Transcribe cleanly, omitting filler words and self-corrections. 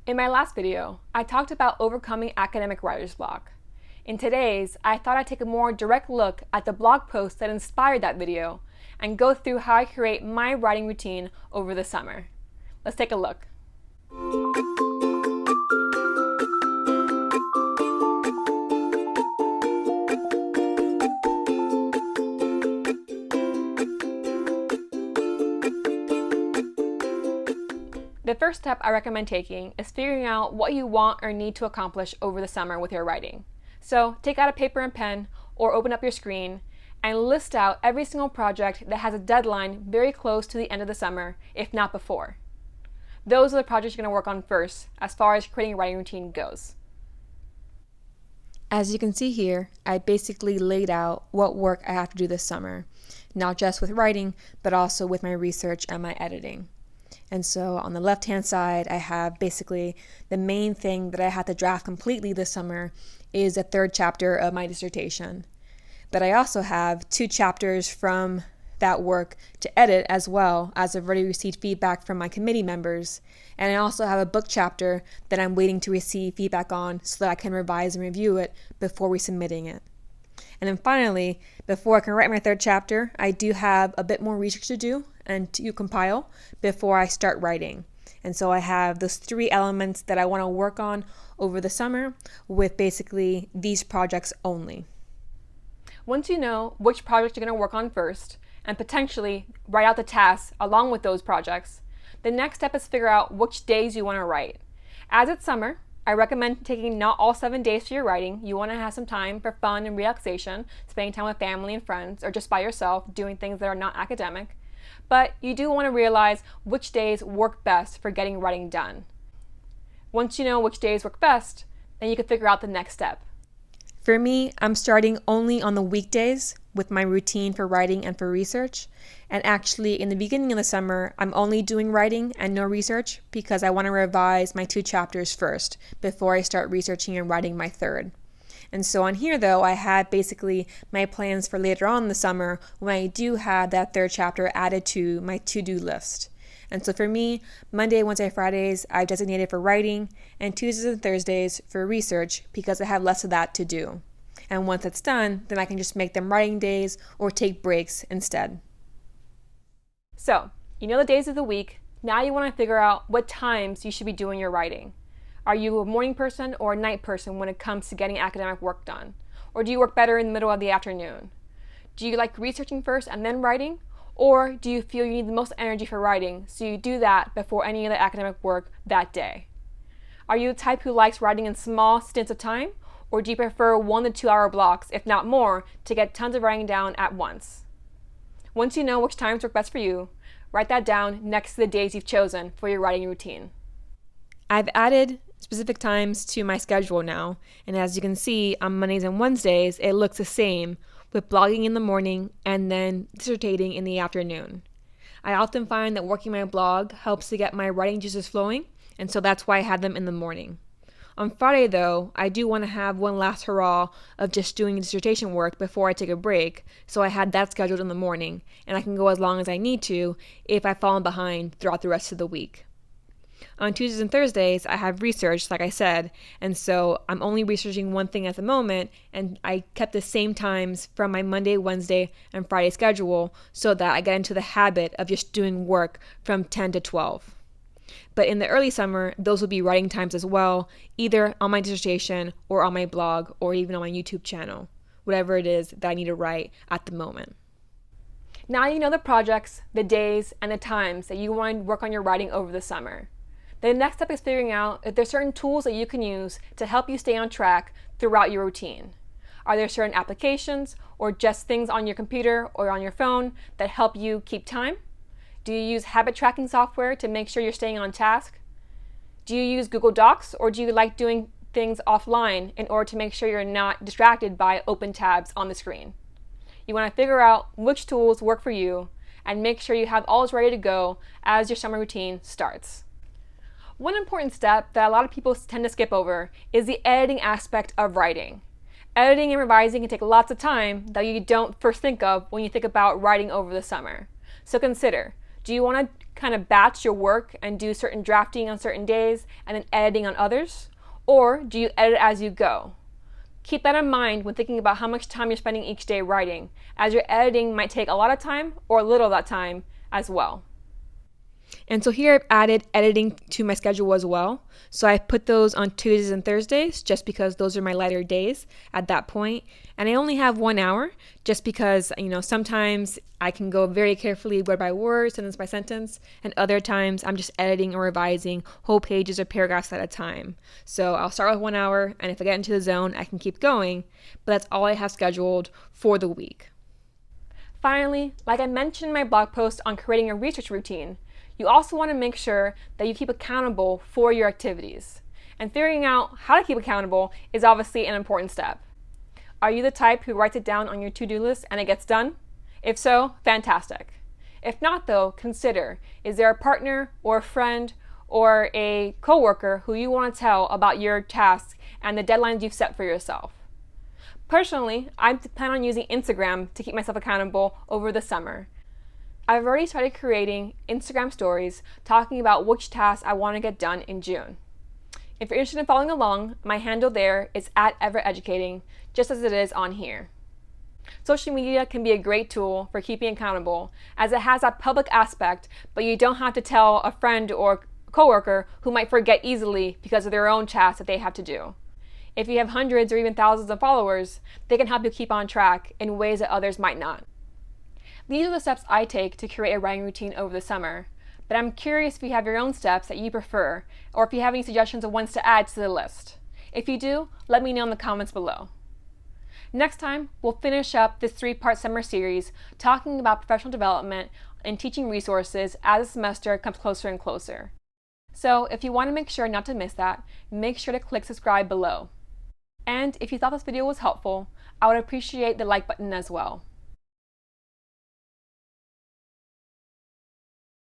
In my last video, I talked about overcoming academic writer's block. In today's, I thought I'd take a more direct look at the blog post that inspired that video and go through how I create my writing routine over the summer. Let's take a look. The first step I recommend taking is figuring out what you want or need to accomplish over the summer with your writing. So take out a paper and pen or open up your screen and list out every single project that has a deadline very close to the end of the summer, if not before. Those are the projects you're going to work on first as far as creating a writing routine goes. As you can see here, I basically laid out what work I have to do this summer, not just with writing, but also with my research and my editing. And so on the left-hand side, I have basically the main thing that I had to draft completely this summer is the third chapter of my dissertation. But I also have 2 chapters from that work to edit as well, as I've already received feedback from my committee members. And I also have a book chapter that I'm waiting to receive feedback on so that I can revise and review it before resubmitting it. And then finally, before I can write my third chapter, I do have a bit more research to do and to compile before I start writing. And so I have those 3 elements that I want to work on over the summer with basically these projects only. Once you know which project you're going to work on first, and potentially write out the tasks along with those projects, the next step is figure out which days you want to write. As it's summer, I recommend taking not all 7 days for your writing. You want to have some time for fun and relaxation, spending time with family and friends, or just by yourself, doing things that are not academic. But you do want to realize which days work best for getting writing done. Once you know which days work best, then you can figure out the next step. For me, I'm starting only on the weekdays with my routine for writing and for research. And actually, in the beginning of the summer, I'm only doing writing and no research because I want to revise my 2 chapters first before I start researching and writing my third. And so on here, though, I have basically my plans for later on in the summer when I do have that third chapter added to my to-do list. And so for me, Monday, Wednesday, Fridays, I've designated for writing, and Tuesdays and Thursdays for research because I have less of that to do. And once it's done, then I can just make them writing days or take breaks instead. So, you know the days of the week. Now you want to figure out what times you should be doing your writing. Are you a morning person or a night person when it comes to getting academic work done? Or do you work better in the middle of the afternoon? Do you like researching first and then writing? Or do you feel you need the most energy for writing, so you do that before any other academic work that day? Are you the type who likes writing in small stints of time? Or do you prefer 1 to 2 hour blocks, if not more, to get tons of writing down at once? Once you know which times work best for you, write that down next to the days you've chosen for your writing routine. I've added specific times to my schedule now, and as you can see, on Mondays and Wednesdays, it looks the same, with blogging in the morning and then dissertating in the afternoon. I often find that working my blog helps to get my writing juices flowing, and so that's why I had them in the morning. On Friday, though, I do want to have one last hurrah of just doing dissertation work before I take a break, so I had that scheduled in the morning, and I can go as long as I need to if I've fallen behind throughout the rest of the week. On Tuesdays and Thursdays, I have research, like I said, and so I'm only researching one thing at the moment, and I kept the same times from my Monday, Wednesday, and Friday schedule so that I get into the habit of just doing work from 10 to 12. But in the early summer, those will be writing times as well, either on my dissertation or on my blog or even on my YouTube channel, whatever it is that I need to write at the moment. Now you know the projects, the days, and the times that you want to work on your writing over the summer. The next step is figuring out if there's certain tools that you can use to help you stay on track throughout your routine. Are there certain applications or just things on your computer or on your phone that help you keep time? Do you use habit tracking software to make sure you're staying on task? Do you use Google Docs, or do you like doing things offline in order to make sure you're not distracted by open tabs on the screen? You want to figure out which tools work for you and make sure you have all ready to go as your summer routine starts. One important step that a lot of people tend to skip over is the editing aspect of writing. Editing and revising can take lots of time that you don't first think of when you think about writing over the summer. So consider, Do you want to kind of batch your work and do certain drafting on certain days and then editing on others? Or do you edit as you go? Keep that in mind when thinking about how much time you're spending each day writing, as your editing might take a lot of time or a little of that time as well. And so here I've added editing to my schedule as well. So I put those on Tuesdays and Thursdays just because those are my lighter days at that point. And I only have 1 hour just because, sometimes I can go very carefully word by word, sentence by sentence, and other times I'm just editing or revising whole pages or paragraphs at a time. So I'll start with 1 hour, and if I get into the zone, I can keep going, but that's all I have scheduled for the week. Finally, like I mentioned in my blog post on creating a research routine, you also want to make sure that you keep accountable for your activities. And figuring out how to keep accountable is obviously an important step. Are you the type who writes it down on your to-do list and it gets done? If so, fantastic. If not though, consider, is there a partner or a friend or a coworker who you want to tell about your tasks and the deadlines you've set for yourself? Personally, I plan on using Instagram to keep myself accountable over the summer. I've already started creating Instagram stories talking about which tasks I want to get done in June. If you're interested in following along, my handle there is @evereducating, just as it is on here. Social media can be a great tool for keeping accountable, as it has that public aspect, but you don't have to tell a friend or coworker who might forget easily because of their own tasks that they have to do. If you have hundreds or even thousands of followers, they can help you keep on track in ways that others might not. These are the steps I take to create a writing routine over the summer, but I'm curious if you have your own steps that you prefer, or if you have any suggestions of ones to add to the list. If you do, let me know in the comments below. Next time, we'll finish up this 3-part summer series talking about professional development and teaching resources as the semester comes closer and closer. So if you want to make sure not to miss that, make sure to click subscribe below. And if you thought this video was helpful, I would appreciate the like button as well.